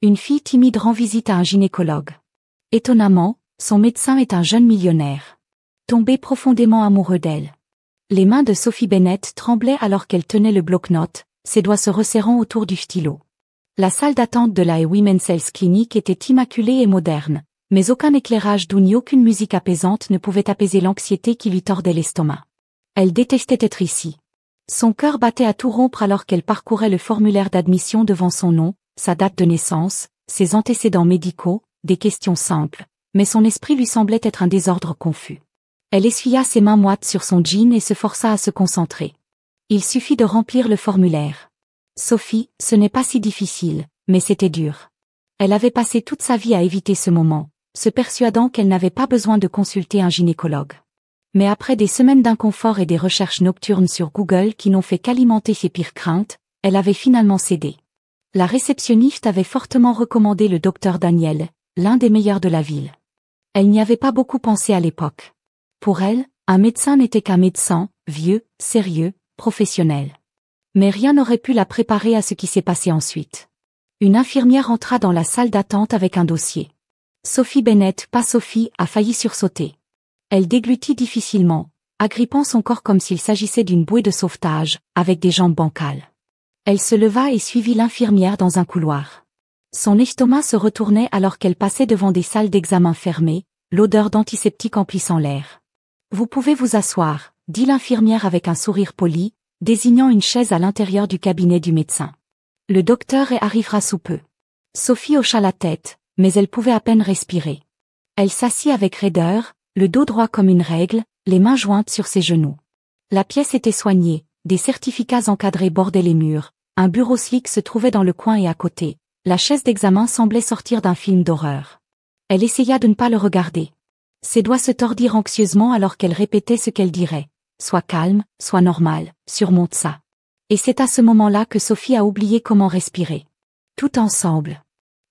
Une fille timide rend visite à un gynécologue. Étonnamment, son médecin est un jeune millionnaire. Tombé profondément amoureux d'elle. Les mains de Sophie Bennett tremblaient alors qu'elle tenait le bloc-notes, ses doigts se resserrant autour du stylo. La salle d'attente de la Women's Health Clinic était immaculée et moderne, mais aucun éclairage doux ni aucune musique apaisante ne pouvait apaiser l'anxiété qui lui tordait l'estomac. Elle détestait être ici. Son cœur battait à tout rompre alors qu'elle parcourait le formulaire d'admission devant son nom, sa date de naissance, ses antécédents médicaux, des questions simples, mais son esprit lui semblait être un désordre confus. Elle essuya ses mains moites sur son jean et se força à se concentrer. Il suffit de remplir le formulaire. Sophie, ce n'est pas si difficile, mais c'était dur. Elle avait passé toute sa vie à éviter ce moment, se persuadant qu'elle n'avait pas besoin de consulter un gynécologue. Mais après des semaines d'inconfort et des recherches nocturnes sur Google qui n'ont fait qu'alimenter ses pires craintes, elle avait finalement cédé. La réceptionniste avait fortement recommandé le docteur Daniel, l'un des meilleurs de la ville. Elle n'y avait pas beaucoup pensé à l'époque. Pour elle, un médecin n'était qu'un médecin, vieux, sérieux, professionnel. Mais rien n'aurait pu la préparer à ce qui s'est passé ensuite. Une infirmière entra dans la salle d'attente avec un dossier. Sophie Bennett, pas Sophie, a failli sursauter. Elle déglutit difficilement, agrippant son corps comme s'il s'agissait d'une bouée de sauvetage, avec des jambes bancales. Elle se leva et suivit l'infirmière dans un couloir. Son estomac se retournait alors qu'elle passait devant des salles d'examen fermées, l'odeur d'antiseptique emplissant l'air. « Vous pouvez vous asseoir », dit l'infirmière avec un sourire poli, désignant une chaise à l'intérieur du cabinet du médecin. « Le docteur arrivera sous peu. » Sophie hocha la tête, mais elle pouvait à peine respirer. Elle s'assit avec raideur, le dos droit comme une règle, les mains jointes sur ses genoux. La pièce était soignée, des certificats encadrés bordaient les murs, un bureau slick se trouvait dans le coin et à côté. La chaise d'examen semblait sortir d'un film d'horreur. Elle essaya de ne pas le regarder. Ses doigts se tordirent anxieusement alors qu'elle répétait ce qu'elle dirait. « Sois calme, sois normal, surmonte ça. » Et c'est à ce moment-là que Sophie a oublié comment respirer. Tout ensemble.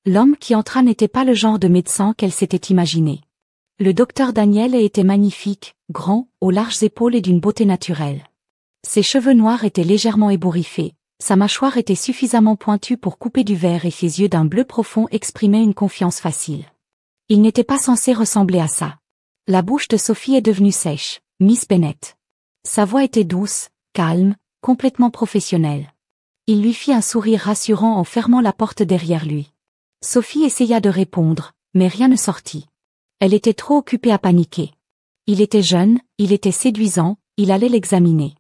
L'homme qui entra n'était pas le genre de médecin qu'elle s'était imaginé. Le docteur Daniel était magnifique, grand, aux larges épaules et d'une beauté naturelle. Ses cheveux noirs étaient légèrement ébouriffés, sa mâchoire était suffisamment pointue pour couper du verre et ses yeux d'un bleu profond exprimaient une confiance facile. Il n'était pas censé ressembler à ça. La bouche de Sophie est devenue sèche, Miss Bennett. Sa voix était douce, calme, complètement professionnelle. Il lui fit un sourire rassurant en fermant la porte derrière lui. Sophie essaya de répondre, mais rien ne sortit. Elle était trop occupée à paniquer. Il était jeune, il était séduisant, il allait l'examiner.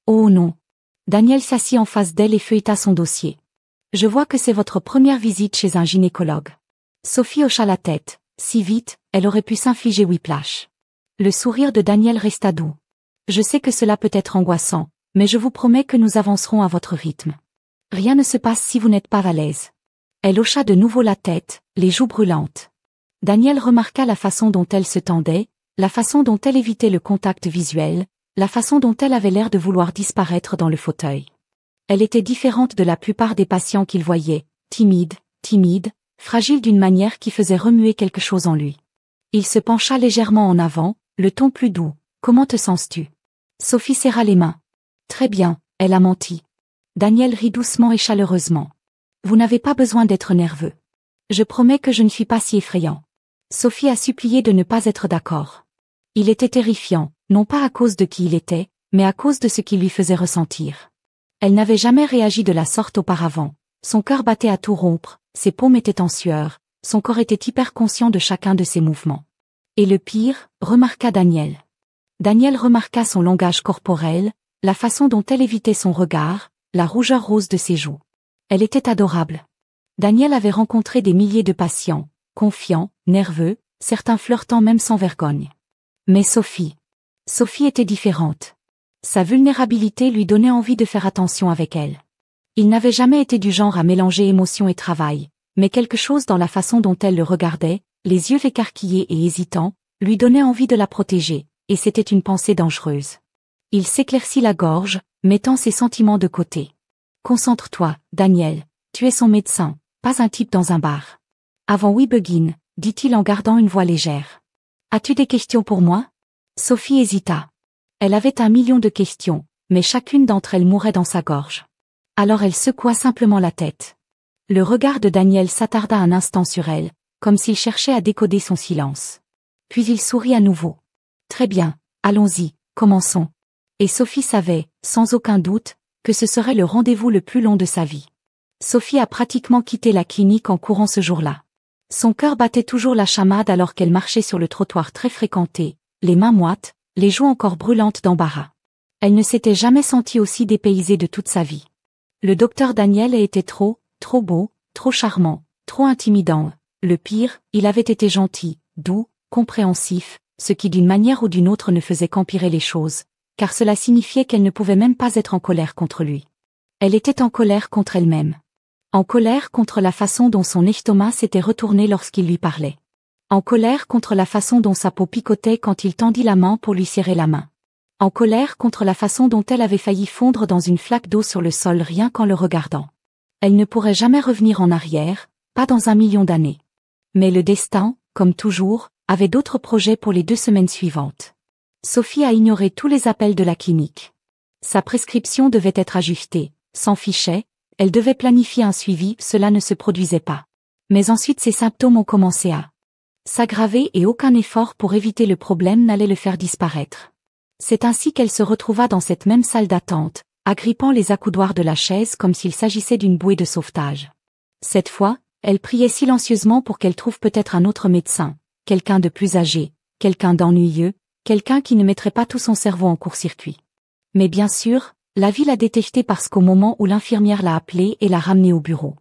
Oh non. Daniel s'assit en face d'elle et feuilleta son dossier. Je vois que c'est votre première visite chez un gynécologue. Sophie hocha la tête. Si vite, elle aurait pu s'infliger whiplash. Le sourire de Daniel resta doux. Je sais que cela peut être angoissant, mais je vous promets que nous avancerons à votre rythme. Rien ne se passe si vous n'êtes pas à l'aise. Elle hocha de nouveau la tête, les joues brûlantes. Daniel remarqua la façon dont elle se tendait, la façon dont elle évitait le contact visuel, la façon dont elle avait l'air de vouloir disparaître dans le fauteuil. Elle était différente de la plupart des patients qu'il voyait, timide, fragile d'une manière qui faisait remuer quelque chose en lui. Il se pencha légèrement en avant, le ton plus doux. « Comment te sens-tu » Sophie serra les mains. « Très bien, elle a menti. » Daniel rit doucement et chaleureusement. « Vous n'avez pas besoin d'être nerveux. Je promets que je ne suis pas si effrayant. » Sophie a supplié de ne pas être d'accord. Il était terrifiant, non pas à cause de qui il était, mais à cause de ce qu'il lui faisait ressentir. Elle n'avait jamais réagi de la sorte auparavant. Son cœur battait à tout rompre, ses paumes étaient en sueur, son corps était hyper conscient de chacun de ses mouvements. Et le pire, remarqua Daniel. Daniel remarqua son langage corporel, la façon dont elle évitait son regard, la rougeur rose de ses joues. Elle était adorable. Daniel avait rencontré des milliers de patients, confiants, nerveux, certains flirtant même sans vergogne. Mais Sophie était différente. Sa vulnérabilité lui donnait envie de faire attention avec elle. Il n'avait jamais été du genre à mélanger émotion et travail, mais quelque chose dans la façon dont elle le regardait, les yeux écarquillés et hésitants, lui donnait envie de la protéger, et c'était une pensée dangereuse. Il s'éclaircit la gorge, mettant ses sentiments de côté. « Concentre-toi, Daniel, tu es son médecin, pas un type dans un bar. »« Avant we begin », dit-il en gardant une voix légère. « As-tu des questions pour moi ?» Sophie hésita. Elle avait 1 million de questions, mais chacune d'entre elles mourait dans sa gorge. Alors elle secoua simplement la tête. Le regard de Daniel s'attarda un instant sur elle, comme s'il cherchait à décoder son silence. Puis il sourit à nouveau. Très bien, allons-y, commençons. Et Sophie savait, sans aucun doute, que ce serait le rendez-vous le plus long de sa vie. Sophie a pratiquement quitté la clinique en courant ce jour-là. Son cœur battait toujours la chamade alors qu'elle marchait sur le trottoir très fréquenté, les mains moites, les joues encore brûlantes d'embarras. Elle ne s'était jamais sentie aussi dépaysée de toute sa vie. Le docteur Daniel était trop beau, trop charmant, trop intimidant. Le pire, il avait été gentil, doux, compréhensif, ce qui d'une manière ou d'une autre ne faisait qu'empirer les choses, car cela signifiait qu'elle ne pouvait même pas être en colère contre lui. Elle était en colère contre elle-même. En colère contre la façon dont son estomac s'était retourné lorsqu'il lui parlait. En colère contre la façon dont sa peau picotait quand il tendit la main pour lui serrer la main. En colère contre la façon dont elle avait failli fondre dans une flaque d'eau sur le sol rien qu'en le regardant. Elle ne pourrait jamais revenir en arrière, pas dans 1 million d'années. Mais le destin, comme toujours, avait d'autres projets pour les 2 semaines suivantes. Sophie a ignoré tous les appels de la clinique. Sa prescription devait être ajustée, s'en fichait, elle devait planifier un suivi, cela ne se produisait pas. Mais ensuite ses symptômes ont commencé à s'aggraver et aucun effort pour éviter le problème n'allait le faire disparaître. C'est ainsi qu'elle se retrouva dans cette même salle d'attente, agrippant les accoudoirs de la chaise comme s'il s'agissait d'une bouée de sauvetage. Cette fois, elle priait silencieusement pour qu'elle trouve peut-être un autre médecin, quelqu'un de plus âgé, quelqu'un d'ennuyeux, quelqu'un qui ne mettrait pas tout son cerveau en court-circuit. Mais bien sûr, la vie l'a détecté parce qu'au moment où l'infirmière l'a appelé et l'a ramené au bureau.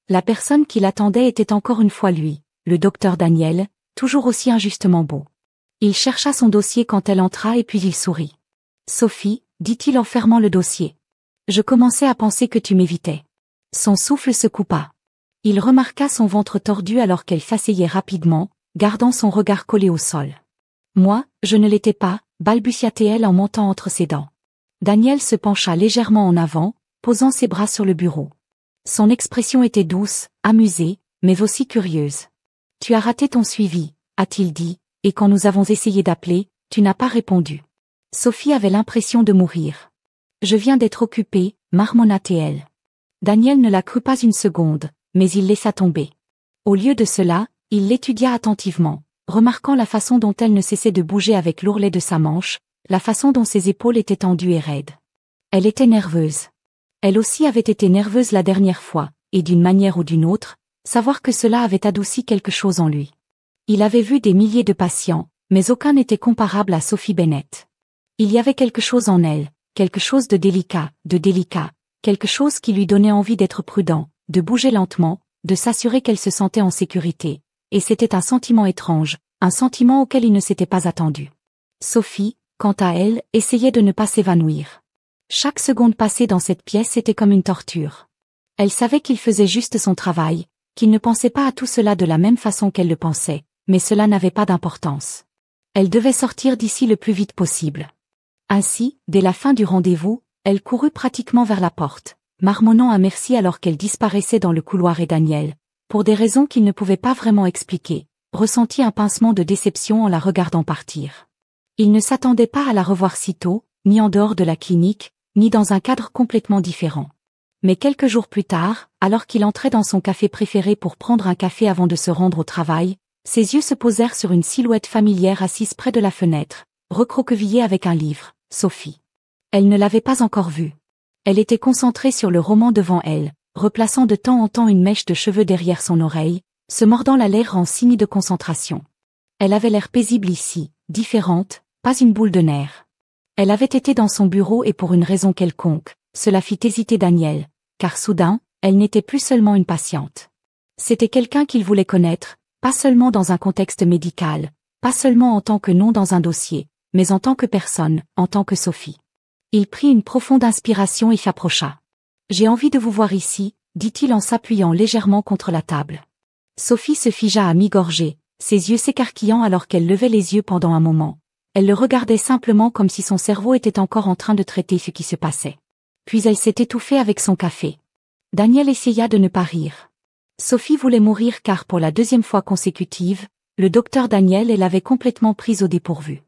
La personne qui l'attendait était encore une fois lui, le docteur Daniel, toujours aussi injustement beau. Il chercha son dossier quand elle entra et puis il sourit. « Sophie, dit-il en fermant le dossier. Je commençais à penser que tu m'évitais. » Son souffle se coupa. Il remarqua son ventre tordu alors qu'elle s'asseyait rapidement, gardant son regard collé au sol. « Moi, je ne l'étais pas, balbutia-t-elle en montant entre ses dents. Daniel se pencha légèrement en avant, posant ses bras sur le bureau. Son expression était douce, amusée, mais aussi curieuse. « Tu as raté ton suivi, a-t-il dit, et quand nous avons essayé d'appeler, tu n'as pas répondu. » Sophie avait l'impression de mourir. « Je viens d'être occupée, marmonna-t-elle. Daniel ne la crut pas une seconde, mais il laissa tomber. Au lieu de cela, il l'étudia attentivement, remarquant la façon dont elle ne cessait de bouger avec l'ourlet de sa manche, la façon dont ses épaules étaient tendues et raides. Elle était nerveuse. Elle aussi avait été nerveuse la dernière fois, et d'une manière ou d'une autre, savoir que cela avait adouci quelque chose en lui. Il avait vu des milliers de patients, mais aucun n'était comparable à Sophie Bennett. Il y avait quelque chose en elle, quelque chose de délicat, quelque chose qui lui donnait envie d'être prudent, de bouger lentement, de s'assurer qu'elle se sentait en sécurité, et c'était un sentiment étrange, un sentiment auquel il ne s'était pas attendu. Sophie, quant à elle, essayait de ne pas s'évanouir. Chaque seconde passée dans cette pièce était comme une torture. Elle savait qu'il faisait juste son travail, qu'il ne pensait pas à tout cela de la même façon qu'elle le pensait, mais cela n'avait pas d'importance. Elle devait sortir d'ici le plus vite possible. Ainsi, dès la fin du rendez-vous, elle courut pratiquement vers la porte, marmonnant un merci alors qu'elle disparaissait dans le couloir et Daniel, pour des raisons qu'il ne pouvait pas vraiment expliquer, ressentit un pincement de déception en la regardant partir. Il ne s'attendait pas à la revoir si tôt, ni en dehors de la clinique, ni dans un cadre complètement différent. Mais quelques jours plus tard, alors qu'il entrait dans son café préféré pour prendre un café avant de se rendre au travail, ses yeux se posèrent sur une silhouette familière assise près de la fenêtre, recroquevillée avec un livre, Sophie. Elle ne l'avait pas encore vue. Elle était concentrée sur le roman devant elle, replaçant de temps en temps une mèche de cheveux derrière son oreille, se mordant la lèvre en signe de concentration. Elle avait l'air paisible ici, différente, pas une boule de nerfs. Elle avait été dans son bureau et pour une raison quelconque, cela fit hésiter Daniel, car soudain, elle n'était plus seulement une patiente. C'était quelqu'un qu'il voulait connaître, pas seulement dans un contexte médical, pas seulement en tant que nom dans un dossier, mais en tant que personne, en tant que Sophie. Il prit une profonde inspiration et s'approcha. « J'ai envie de vous voir ici, » dit-il en s'appuyant légèrement contre la table. Sophie se figea à mi-gorgée, ses yeux s'écarquillant alors qu'elle levait les yeux pendant un moment. Elle le regardait simplement comme si son cerveau était encore en train de traiter ce qui se passait. Puis elle s'est étouffée avec son café. Daniel essaya de ne pas rire. Sophie voulait mourir car pour la 2e fois consécutive, le docteur Daniel l'avait complètement prise au dépourvu.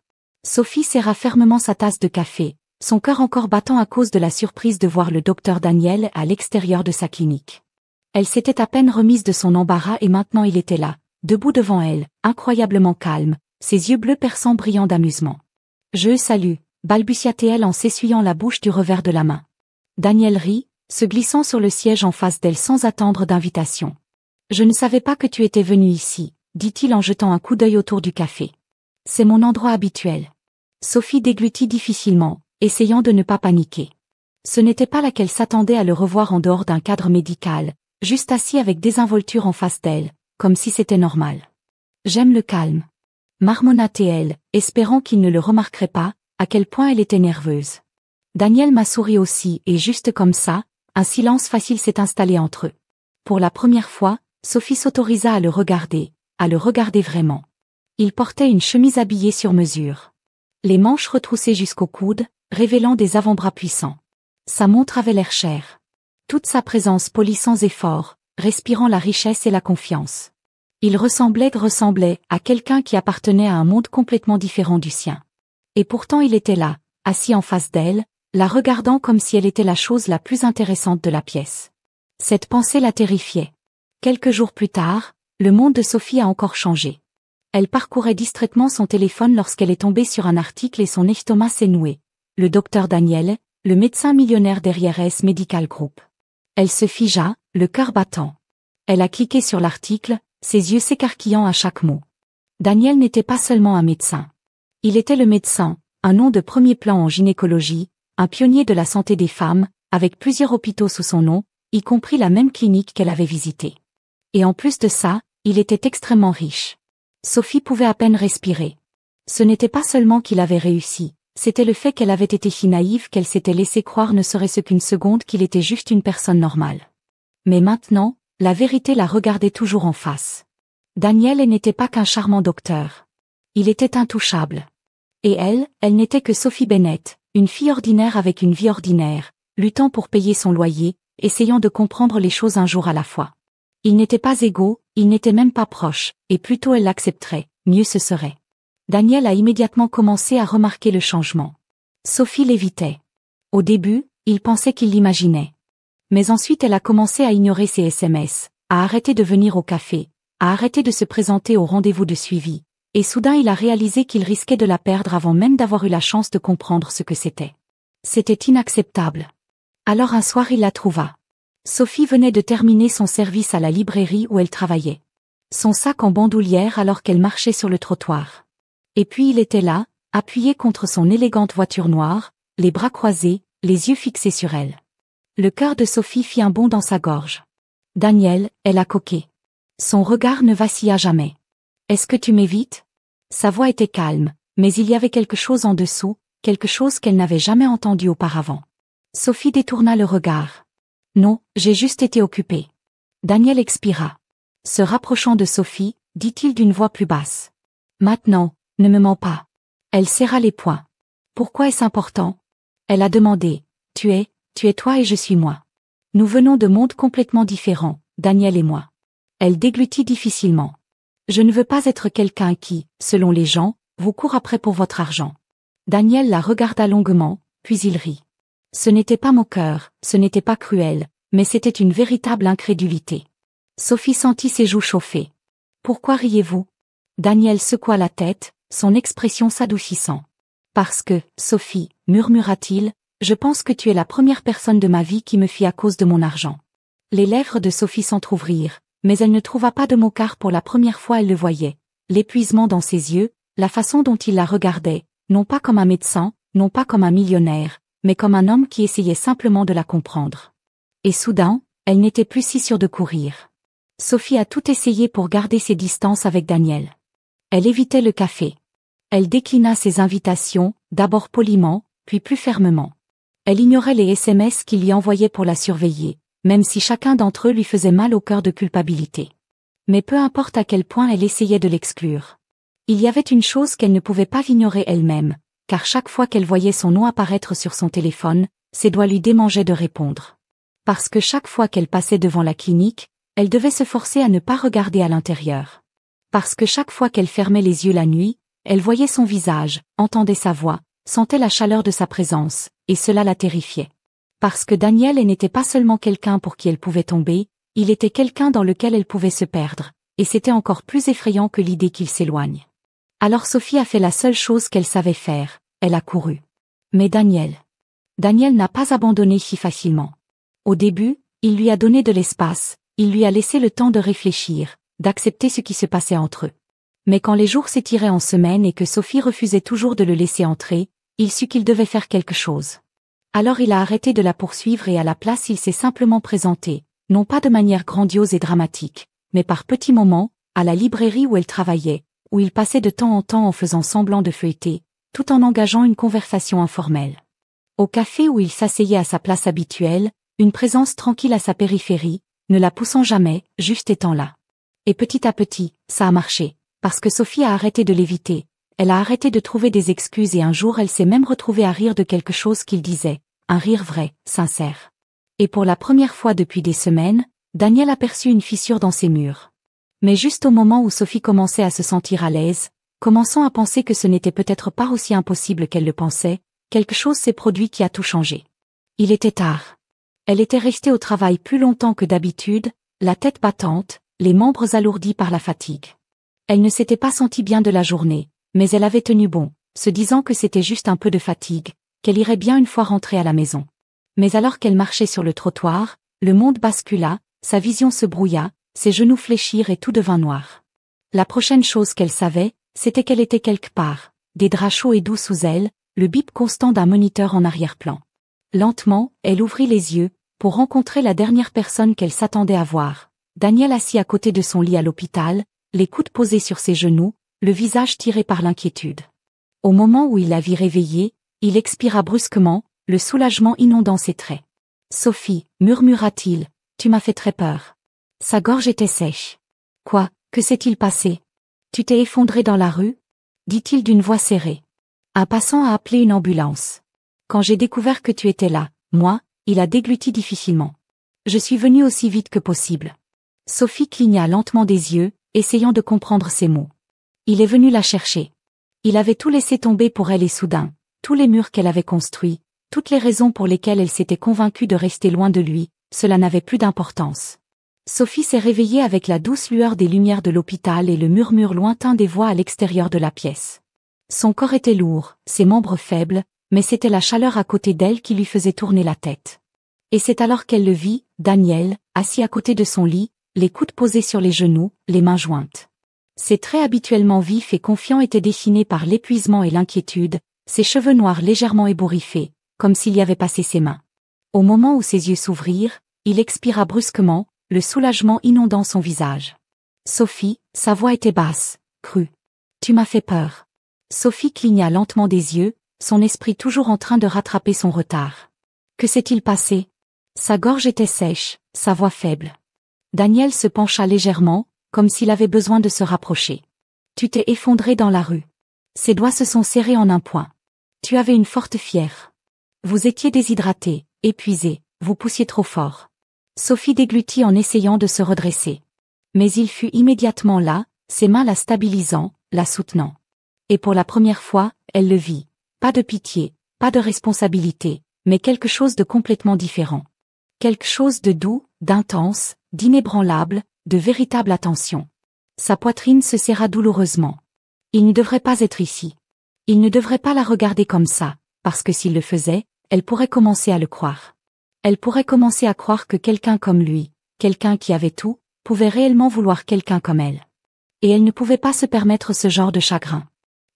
Sophie serra fermement sa tasse de café, son cœur encore battant à cause de la surprise de voir le docteur Daniel à l'extérieur de sa clinique. Elle s'était à peine remise de son embarras et maintenant il était là, debout devant elle, incroyablement calme, ses yeux bleus perçants brillant d'amusement. « Je salue », balbutia-t-elle en s'essuyant la bouche du revers de la main. Daniel rit, se glissant sur le siège en face d'elle sans attendre d'invitation. « Je ne savais pas que tu étais venu ici », dit-il en jetant un coup d'œil autour du café. « C'est mon endroit habituel. » Sophie déglutit difficilement, essayant de ne pas paniquer. Ce n'était pas là qu'elle s'attendait à le revoir en dehors d'un cadre médical, juste assis avec désinvolture en face d'elle, comme si c'était normal. « J'aime le calme. » marmonna-t-elle, espérant qu'il ne le remarquerait pas, à quel point elle était nerveuse. Daniel m'a souri aussi et juste comme ça, un silence facile s'est installé entre eux. Pour la première fois, Sophie s'autorisa à le regarder vraiment. Il portait une chemise habillée sur mesure. Les manches retroussées jusqu'au coude, révélant des avant-bras puissants. Sa montre avait l'air chère. Toute sa présence polie sans effort, respirant la richesse et la confiance. Il ressemblait à quelqu'un qui appartenait à un monde complètement différent du sien. Et pourtant il était là, assis en face d'elle, la regardant comme si elle était la chose la plus intéressante de la pièce. Cette pensée la terrifiait. Quelques jours plus tard, le monde de Sophie a encore changé. Elle parcourait distraitement son téléphone lorsqu'elle est tombée sur un article et son estomac s'est noué. Le docteur Daniel, le médecin millionnaire derrière S Medical Group. Elle se figea, le cœur battant. Elle a cliqué sur l'article, ses yeux s'écarquillant à chaque mot. Daniel n'était pas seulement un médecin. Il était le médecin, un nom de premier plan en gynécologie, un pionnier de la santé des femmes, avec plusieurs hôpitaux sous son nom, y compris la même clinique qu'elle avait visitée. Et en plus de ça, il était extrêmement riche. Sophie pouvait à peine respirer. Ce n'était pas seulement qu'il avait réussi, c'était le fait qu'elle avait été si naïve qu'elle s'était laissé croire ne serait-ce qu'une seconde qu'il était juste une personne normale. Mais maintenant, la vérité la regardait toujours en face. Daniel n'était pas qu'un charmant docteur. Il était intouchable. Et elle n'était que Sophie Bennett, une fille ordinaire avec une vie ordinaire, luttant pour payer son loyer, essayant de comprendre les choses un jour à la fois. Ils n'étaient pas égaux, ils n'étaient même pas proches, et plus tôt elle l'accepterait, mieux ce serait. Daniel a immédiatement commencé à remarquer le changement. Sophie l'évitait. Au début, il pensait qu'il l'imaginait. Mais ensuite elle a commencé à ignorer ses SMS, à arrêter de venir au café, à arrêter de se présenter au rendez-vous de suivi, et soudain il a réalisé qu'il risquait de la perdre avant même d'avoir eu la chance de comprendre ce que c'était. C'était inacceptable. Alors un soir il la trouva. Sophie venait de terminer son service à la librairie où elle travaillait. Son sac en bandoulière alors qu'elle marchait sur le trottoir. Et puis il était là, appuyé contre son élégante voiture noire, les bras croisés, les yeux fixés sur elle. Le cœur de Sophie fit un bond dans sa gorge. Daniel, elle a coqué. Son regard ne vacilla jamais. « Est-ce que tu m'évites ?» Sa voix était calme, mais il y avait quelque chose en dessous, quelque chose qu'elle n'avait jamais entendu auparavant. Sophie détourna le regard. « Non, j'ai juste été occupée. » Daniel expira. Se rapprochant de Sophie, dit-il d'une voix plus basse. « Maintenant, ne me mens pas. » Elle serra les poings. « Pourquoi est-ce important ?» Elle a demandé. « Tu es toi et je suis moi. Nous venons de mondes complètement différents, Daniel et moi. » Elle déglutit difficilement. « Je ne veux pas être quelqu'un qui, selon les gens, vous court après pour votre argent. » Daniel la regarda longuement, puis il rit. Ce n'était pas moqueur, ce n'était pas cruel, mais c'était une véritable incrédulité. Sophie sentit ses joues chauffer. « Pourquoi riez-vous » Daniel secoua la tête, son expression s'adoucissant. « Parce que, Sophie, murmura-t-il, je pense que tu es la première personne de ma vie qui me fie à cause de mon argent. » Les lèvres de Sophie s'entr'ouvrirent, mais elle ne trouva pas de mots car pour la première fois elle le voyait. L'épuisement dans ses yeux, la façon dont il la regardait, non pas comme un médecin, non pas comme un millionnaire, mais comme un homme qui essayait simplement de la comprendre. Et soudain, elle n'était plus si sûre de courir. Sophie a tout essayé pour garder ses distances avec Daniel. Elle évitait le café. Elle déclina ses invitations, d'abord poliment, puis plus fermement. Elle ignorait les SMS qu'il lui envoyait pour la surveiller, même si chacun d'entre eux lui faisait mal au cœur de culpabilité. Mais peu importe à quel point elle essayait de l'exclure. Il y avait une chose qu'elle ne pouvait pas ignorer elle-même, car chaque fois qu'elle voyait son nom apparaître sur son téléphone, ses doigts lui démangeaient de répondre. Parce que chaque fois qu'elle passait devant la clinique, elle devait se forcer à ne pas regarder à l'intérieur. Parce que chaque fois qu'elle fermait les yeux la nuit, elle voyait son visage, entendait sa voix, sentait la chaleur de sa présence, et cela la terrifiait. Parce que Daniel n'était pas seulement quelqu'un pour qui elle pouvait tomber, Il était quelqu'un dans lequel elle pouvait se perdre, et c'était encore plus effrayant que l'idée qu'il s'éloigne. Alors Sophie a fait la seule chose qu'elle savait faire, elle a couru. Mais Daniel n'a pas abandonné si facilement. Au début, il lui a donné de l'espace, il lui a laissé le temps de réfléchir, d'accepter ce qui se passait entre eux. Mais quand les jours s'étiraient en semaines et que Sophie refusait toujours de le laisser entrer, il sut qu'il devait faire quelque chose. Alors il a arrêté de la poursuivre et à la place il s'est simplement présenté, non pas de manière grandiose et dramatique, mais par petits moments, à la librairie où elle travaillait, où il passait de temps en temps en faisant semblant de feuilleter, tout en engageant une conversation informelle. Au café où il s'asseyait à sa place habituelle, une présence tranquille à sa périphérie, ne la poussant jamais, juste étant là. Et petit à petit, ça a marché, parce que Sophie a arrêté de l'éviter, elle a arrêté de trouver des excuses et un jour elle s'est même retrouvée à rire de quelque chose qu'il disait, un rire vrai, sincère. Et pour la première fois depuis des semaines, Daniel aperçut une fissure dans ses murs. Mais juste au moment où Sophie commençait à se sentir à l'aise, commençant à penser que ce n'était peut-être pas aussi impossible qu'elle le pensait, quelque chose s'est produit qui a tout changé. Il était tard. Elle était restée au travail plus longtemps que d'habitude, la tête battante, les membres alourdis par la fatigue. Elle ne s'était pas sentie bien de la journée, mais elle avait tenu bon, se disant que c'était juste un peu de fatigue, qu'elle irait bien une fois rentrée à la maison. Mais alors qu'elle marchait sur le trottoir, le monde bascula, sa vision se brouilla, ses genoux fléchirent et tout devint noir. La prochaine chose qu'elle savait, c'était qu'elle était quelque part, des draps chauds et doux sous elle, le bip constant d'un moniteur en arrière-plan. Lentement, elle ouvrit les yeux, pour rencontrer la dernière personne qu'elle s'attendait à voir. Daniel assis à côté de son lit à l'hôpital, les coudes posés sur ses genoux, le visage tiré par l'inquiétude. Au moment où il la vit réveillée, il expira brusquement, le soulagement inondant ses traits. « Sophie, murmura-t-il, tu m'as fait très peur. » Sa gorge était sèche. « Quoi, que s'est-il passé? Tu t'es effondré dans la rue ?» dit-il d'une voix serrée. Un passant a appelé une ambulance. Quand j'ai découvert que tu étais là, moi, il a dégluti difficilement. Je suis venu aussi vite que possible. Sophie cligna lentement des yeux, essayant de comprendre ses mots. Il est venu la chercher. Il avait tout laissé tomber pour elle et soudain, tous les murs qu'elle avait construits, toutes les raisons pour lesquelles elle s'était convaincue de rester loin de lui, cela n'avait plus d'importance. Sophie s'est réveillée avec la douce lueur des lumières de l'hôpital et le murmure lointain des voix à l'extérieur de la pièce. Son corps était lourd, ses membres faibles, mais c'était la chaleur à côté d'elle qui lui faisait tourner la tête. Et c'est alors qu'elle le vit, Daniel, assis à côté de son lit, les coudes posés sur les genoux, les mains jointes. Ses traits habituellement vifs et confiants étaient dessinés par l'épuisement et l'inquiétude, ses cheveux noirs légèrement ébouriffés, comme s'il y avait passé ses mains. Au moment où ses yeux s'ouvrirent, il expira brusquement, le soulagement inondant son visage. « Sophie », sa voix était basse, crue. « Tu m'as fait peur. » Sophie cligna lentement des yeux, son esprit toujours en train de rattraper son retard. Que s'est-il passé? Sa gorge était sèche, sa voix faible. Daniel se pencha légèrement, comme s'il avait besoin de se rapprocher. Tu t'es effondré dans la rue. Ses doigts se sont serrés en un point. Tu avais une forte fièvre. Vous étiez déshydraté, épuisé, vous poussiez trop fort. Sophie déglutit en essayant de se redresser. Mais il fut immédiatement là, ses mains la stabilisant, la soutenant. Et pour la première fois, elle le vit. Pas de pitié, pas de responsabilité, mais quelque chose de complètement différent. Quelque chose de doux, d'intense, d'inébranlable, de véritable attention. Sa poitrine se serra douloureusement. Il ne devrait pas être ici. Il ne devrait pas la regarder comme ça, parce que s'il le faisait, elle pourrait commencer à le croire. Elle pourrait commencer à croire que quelqu'un comme lui, quelqu'un qui avait tout, pouvait réellement vouloir quelqu'un comme elle. Et elle ne pouvait pas se permettre ce genre de chagrin.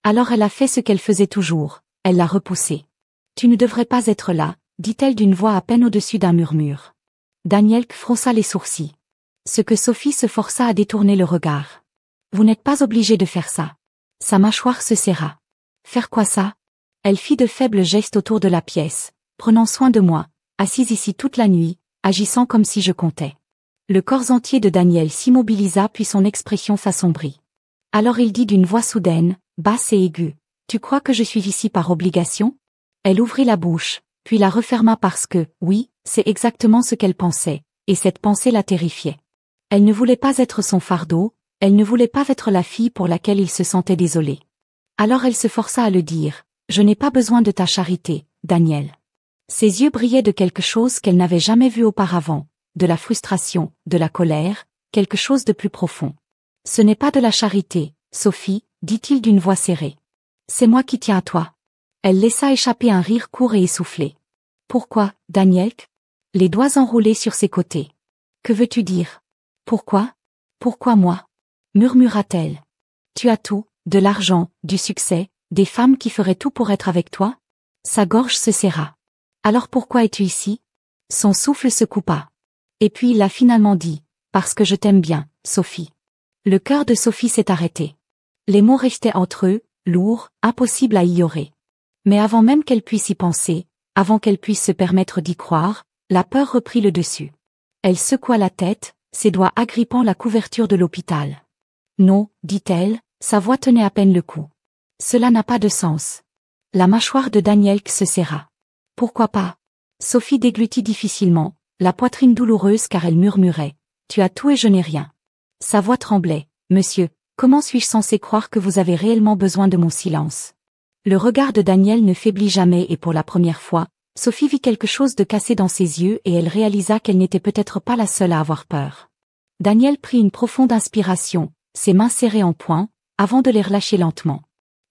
Alors elle a fait ce qu'elle faisait toujours, elle l'a repoussé. « Tu ne devrais pas être là », dit-elle d'une voix à peine au-dessus d'un murmure. Daniel fronça les sourcils. Ce que Sophie se força à détourner le regard. « Vous n'êtes pas obligé de faire ça. » Sa mâchoire se serra. « Faire quoi ça ?» Elle fit de faibles gestes autour de la pièce, prenant soin de moi, assise ici toute la nuit, agissant comme si je comptais. Le corps entier de Daniel s'immobilisa puis son expression s'assombrit. Alors il dit d'une voix soudaine, basse et aiguë, « Tu crois que je suis ici par obligation ?» Elle ouvrit la bouche, puis la referma parce que, oui, c'est exactement ce qu'elle pensait, et cette pensée la terrifiait. Elle ne voulait pas être son fardeau, elle ne voulait pas être la fille pour laquelle il se sentait désolé. Alors elle se força à le dire, « Je n'ai pas besoin de ta charité, Daniel. » Ses yeux brillaient de quelque chose qu'elle n'avait jamais vu auparavant, de la frustration, de la colère, quelque chose de plus profond. Ce n'est pas de la charité, Sophie, dit-il d'une voix serrée. C'est moi qui tiens à toi. Elle laissa échapper un rire court et essoufflé. Pourquoi, Daniel? Les doigts enroulés sur ses côtés. Que veux-tu dire? Pourquoi? Pourquoi moi? Murmura-t-elle. Tu as tout, de l'argent, du succès, des femmes qui feraient tout pour être avec toi? Sa gorge se serra. Alors pourquoi es-tu ici? Son souffle se coupa. Et puis il a finalement dit, parce que je t'aime bien, Sophie. Le cœur de Sophie s'est arrêté. Les mots restaient entre eux, lourds, impossibles à ignorer. Mais avant même qu'elle puisse y penser, avant qu'elle puisse se permettre d'y croire, la peur reprit le dessus. Elle secoua la tête, ses doigts agrippant la couverture de l'hôpital. Non, dit-elle, sa voix tenait à peine le coup. Cela n'a pas de sens. La mâchoire de Daniel se serra. Pourquoi pas? Sophie déglutit difficilement, la poitrine douloureuse car elle murmurait. Tu as tout et je n'ai rien. Sa voix tremblait. Monsieur, comment suis-je censé croire que vous avez réellement besoin de mon silence? Le regard de Daniel ne faiblit jamais et pour la première fois, Sophie vit quelque chose de cassé dans ses yeux et elle réalisa qu'elle n'était peut-être pas la seule à avoir peur. Daniel prit une profonde inspiration, ses mains serrées en poing, avant de les relâcher lentement.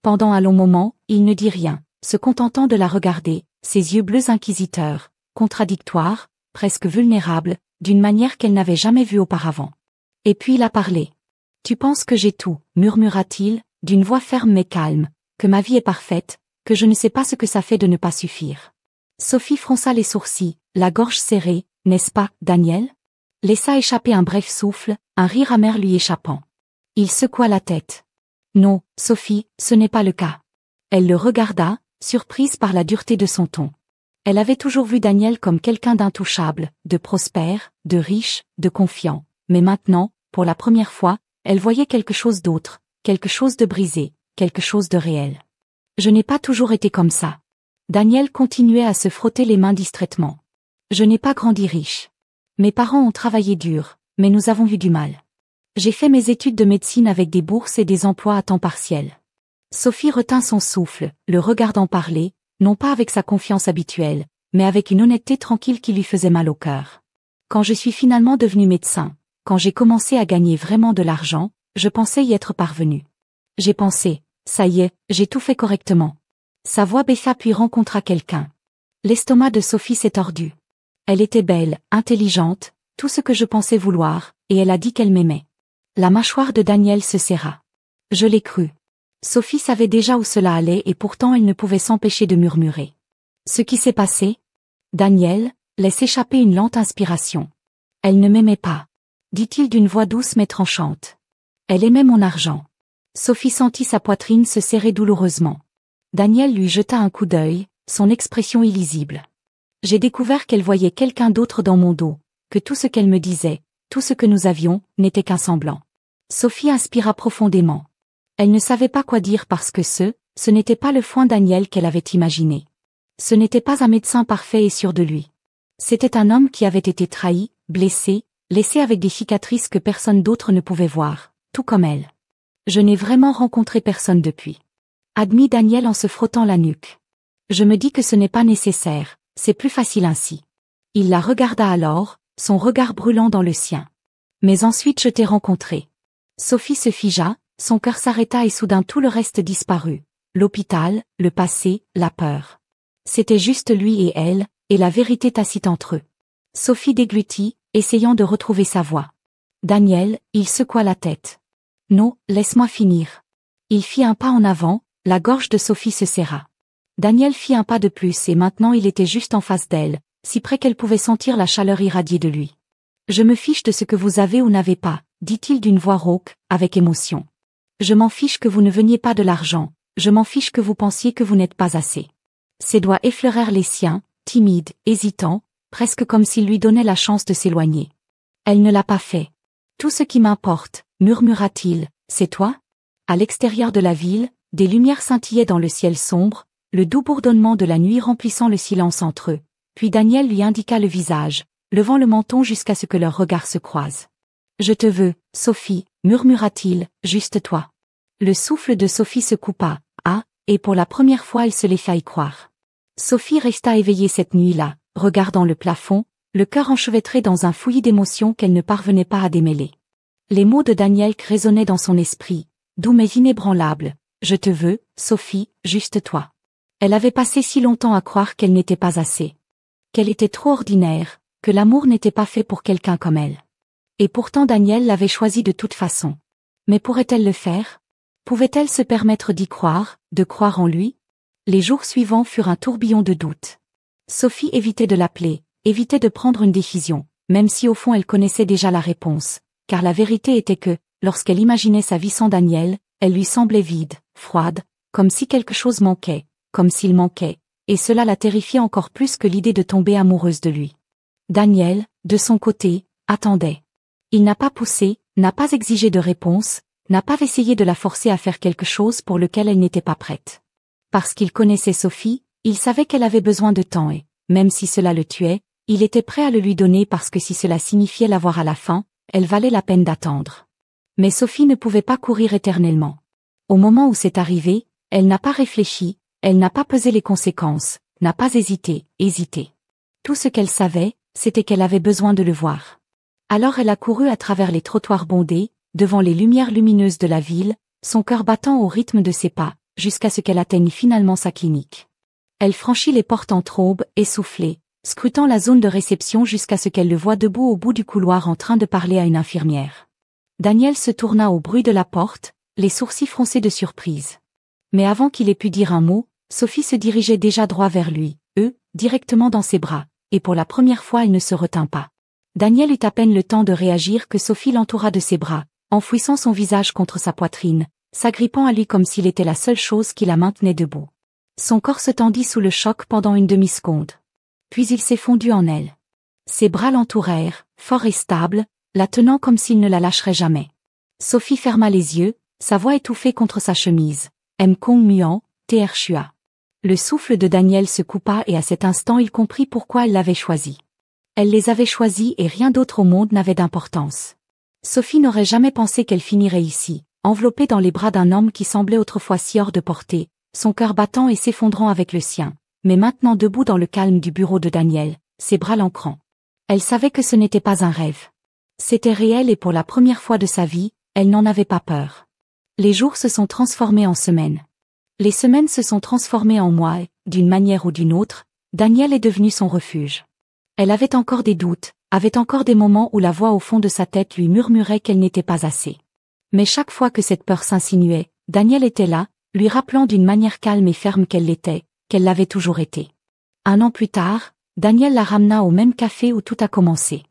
Pendant un long moment, il ne dit rien, se contentant de la regarder, ses yeux bleus inquisiteurs, contradictoires, presque vulnérables, d'une manière qu'elle n'avait jamais vue auparavant. Et puis il a parlé. Tu penses que j'ai tout, murmura-t-il, d'une voix ferme mais calme, que ma vie est parfaite, que je ne sais pas ce que ça fait de ne pas suffire. Sophie fronça les sourcils, la gorge serrée, n'est-ce pas, Daniel? Laissa échapper un bref souffle, un rire amer lui échappant. Il secoua la tête. Non, Sophie, ce n'est pas le cas. Elle le regarda, surprise par la dureté de son ton. Elle avait toujours vu Daniel comme quelqu'un d'intouchable, de prospère, de riche, de confiant, mais maintenant, pour la première fois, elle voyait quelque chose d'autre, quelque chose de brisé, quelque chose de réel. Je n'ai pas toujours été comme ça. Daniel continuait à se frotter les mains distraitement. Je n'ai pas grandi riche. Mes parents ont travaillé dur, mais nous avons eu du mal. J'ai fait mes études de médecine avec des bourses et des emplois à temps partiel. Sophie retint son souffle, le regardant parler, non pas avec sa confiance habituelle, mais avec une honnêteté tranquille qui lui faisait mal au cœur. Quand je suis finalement devenue médecin, quand j'ai commencé à gagner vraiment de l'argent, je pensais y être parvenue. J'ai pensé, ça y est, j'ai tout fait correctement. Sa voix baissa puis rencontra quelqu'un. L'estomac de Sophie s'est tordu. Elle était belle, intelligente, tout ce que je pensais vouloir, et elle a dit qu'elle m'aimait. La mâchoire de Daniel se serra. Je l'ai cru. Sophie savait déjà où cela allait et pourtant elle ne pouvait s'empêcher de murmurer. Ce qui s'est passé? Daniel laisse échapper une lente inspiration. Elle ne m'aimait pas, dit-il d'une voix douce mais tranchante. Elle aimait mon argent. Sophie sentit sa poitrine se serrer douloureusement. Daniel lui jeta un coup d'œil, son expression illisible. J'ai découvert qu'elle voyait quelqu'un d'autre dans mon dos, que tout ce qu'elle me disait, tout ce que nous avions, n'était qu'un semblant. Sophie inspira profondément. Elle ne savait pas quoi dire parce que ce n'était pas le foin Daniel qu'elle avait imaginé. Ce n'était pas un médecin parfait et sûr de lui. C'était un homme qui avait été trahi, blessé, laissé avec des cicatrices que personne d'autre ne pouvait voir, tout comme elle. Je n'ai vraiment rencontré personne depuis. Admit Daniel en se frottant la nuque. Je me dis que ce n'est pas nécessaire, c'est plus facile ainsi. Il la regarda alors, son regard brûlant dans le sien. Mais ensuite je t'ai rencontré. Sophie se figea, son cœur s'arrêta et soudain tout le reste disparut. L'hôpital, le passé, la peur. C'était juste lui et elle, et la vérité tacite entre eux. Sophie déglutit, essayant de retrouver sa voix. Daniel, il secoua la tête. Non, laisse-moi finir. Il fit un pas en avant, la gorge de Sophie se serra. Daniel fit un pas de plus et maintenant il était juste en face d'elle, si près qu'elle pouvait sentir la chaleur irradier de lui. Je me fiche de ce que vous avez ou n'avez pas, dit-il d'une voix rauque, avec émotion. Je m'en fiche que vous ne veniez pas de l'argent, je m'en fiche que vous pensiez que vous n'êtes pas assez. Ses doigts effleurèrent les siens, timides, hésitants, presque comme s'il lui donnait la chance de s'éloigner. Elle ne l'a pas fait. Tout ce qui m'importe, murmura-t-il, c'est toi? À l'extérieur de la ville, des lumières scintillaient dans le ciel sombre, le doux bourdonnement de la nuit remplissant le silence entre eux. Puis Daniel lui indiqua le visage, levant le menton jusqu'à ce que leurs regards se croisent. Je te veux, Sophie, murmura-t-il, juste toi. Le souffle de Sophie se coupa, et pour la première fois elle se laissa y croire. Sophie resta éveillée cette nuit-là, regardant le plafond, le cœur enchevêtré dans un fouillis d'émotions qu'elle ne parvenait pas à démêler. Les mots de Daniel résonnaient dans son esprit, doux mais inébranlables. Je te veux, Sophie, juste toi. Elle avait passé si longtemps à croire qu'elle n'était pas assez. Qu'elle était trop ordinaire, que l'amour n'était pas fait pour quelqu'un comme elle. Et pourtant Daniel l'avait choisie de toute façon. Mais pourrait-elle le faire? Pouvait-elle se permettre d'y croire, de croire en lui? Les jours suivants furent un tourbillon de doutes. Sophie évitait de l'appeler, évitait de prendre une décision, même si au fond elle connaissait déjà la réponse, car la vérité était que, lorsqu'elle imaginait sa vie sans Daniel, elle lui semblait vide, froide, comme si quelque chose manquait, comme s'il manquait, et cela la terrifiait encore plus que l'idée de tomber amoureuse de lui. Daniel, de son côté, attendait. Il n'a pas poussé, n'a pas exigé de réponse, n'a pas essayé de la forcer à faire quelque chose pour lequel elle n'était pas prête. Parce qu'il connaissait Sophie, il savait qu'elle avait besoin de temps et, même si cela le tuait, il était prêt à le lui donner parce que si cela signifiait l'avoir à la fin, elle valait la peine d'attendre. Mais Sophie ne pouvait pas courir éternellement. Au moment où c'est arrivé, elle n'a pas réfléchi, elle n'a pas pesé les conséquences, n'a pas hésité. Tout ce qu'elle savait, c'était qu'elle avait besoin de le voir. Alors elle a couru à travers les trottoirs bondés, devant les lumières lumineuses de la ville, son cœur battant au rythme de ses pas, jusqu'à ce qu'elle atteigne finalement sa clinique. Elle franchit les portes en trombe, essoufflée, scrutant la zone de réception jusqu'à ce qu'elle le voie debout au bout du couloir en train de parler à une infirmière. Daniel se tourna au bruit de la porte, les sourcils froncés de surprise. Mais avant qu'il ait pu dire un mot, Sophie se dirigeait déjà droit vers lui, directement dans ses bras, et pour la première fois elle ne se retint pas. Daniel eut à peine le temps de réagir que Sophie l'entoura de ses bras, enfouissant son visage contre sa poitrine, s'agrippant à lui comme s'il était la seule chose qui la maintenait debout. Son corps se tendit sous le choc pendant une demi-seconde. Puis il s'est fondu en elle. Ses bras l'entourèrent, forts et stables, la tenant comme s'il ne la lâcherait jamais. Sophie ferma les yeux, sa voix étouffée contre sa chemise. M'Kong Muan, Tr Shua. Le souffle de Daniel se coupa et à cet instant il comprit pourquoi elle l'avait choisi. Elle les avait choisis et rien d'autre au monde n'avait d'importance. Sophie n'aurait jamais pensé qu'elle finirait ici, enveloppée dans les bras d'un homme qui semblait autrefois si hors de portée, son cœur battant et s'effondrant avec le sien, mais maintenant debout dans le calme du bureau de Daniel, ses bras l'ancrant. Elle savait que ce n'était pas un rêve. C'était réel et pour la première fois de sa vie, elle n'en avait pas peur. Les jours se sont transformés en semaines. Les semaines se sont transformées en mois et, d'une manière ou d'une autre, Daniel est devenu son refuge. Elle avait encore des doutes, avait encore des moments où la voix au fond de sa tête lui murmurait qu'elle n'était pas assez. Mais chaque fois que cette peur s'insinuait, Daniel était là, lui rappelant d'une manière calme et ferme qu'elle l'était, qu'elle l'avait toujours été. 1 an plus tard, Daniel la ramena au même café où tout a commencé.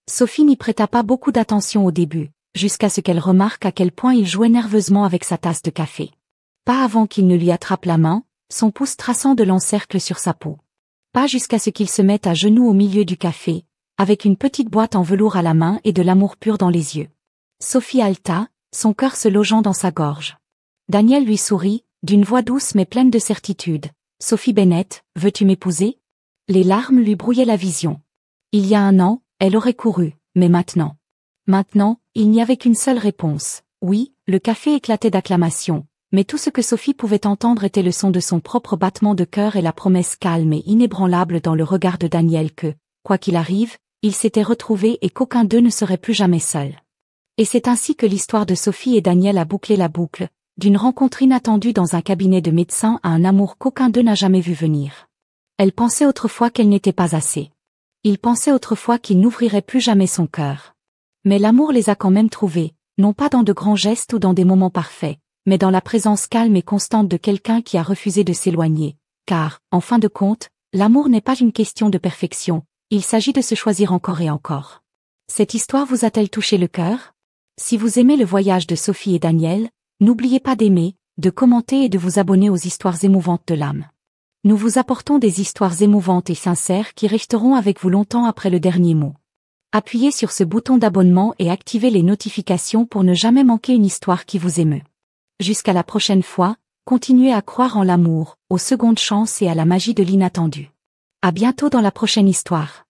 Sophie n'y prêta pas beaucoup d'attention au début, jusqu'à ce qu'elle remarque à quel point il jouait nerveusement avec sa tasse de café. Pas avant qu'il ne lui attrape la main, son pouce traçant de l'encercle sur sa peau. Pas jusqu'à ce qu'il se mette à genoux au milieu du café, avec une petite boîte en velours à la main et de l'amour pur dans les yeux. Sophie haleta, son cœur se logeant dans sa gorge. Daniel lui sourit, d'une voix douce mais pleine de certitude. « Sophie Bennett, veux-tu m'épouser ?» Les larmes lui brouillaient la vision. Il y a 1 an, elle aurait couru, mais maintenant. Maintenant, il n'y avait qu'une seule réponse. Oui, le café éclatait d'acclamations, mais tout ce que Sophie pouvait entendre était le son de son propre battement de cœur et la promesse calme et inébranlable dans le regard de Daniel que, quoi qu'il arrive, ils s'étaient retrouvés et qu'aucun d'eux ne serait plus jamais seul. Et c'est ainsi que l'histoire de Sophie et Daniel a bouclé la boucle, d'une rencontre inattendue dans un cabinet de médecin à un amour qu'aucun d'eux n'a jamais vu venir. Elle pensait autrefois qu'elle n'était pas assez. Il pensait autrefois qu'il n'ouvrirait plus jamais son cœur. Mais l'amour les a quand même trouvés, non pas dans de grands gestes ou dans des moments parfaits, mais dans la présence calme et constante de quelqu'un qui a refusé de s'éloigner. Car, en fin de compte, l'amour n'est pas une question de perfection, il s'agit de se choisir encore et encore. Cette histoire vous a-t-elle touché le cœur? Si vous aimez le voyage de Sophie et Daniel, n'oubliez pas d'aimer, de commenter et de vous abonner aux histoires émouvantes de l'âme. Nous vous apportons des histoires émouvantes et sincères qui resteront avec vous longtemps après le dernier mot. Appuyez sur ce bouton d'abonnement et activez les notifications pour ne jamais manquer une histoire qui vous émeut. Jusqu'à la prochaine fois, continuez à croire en l'amour, aux secondes chances et à la magie de l'inattendu. À bientôt dans la prochaine histoire.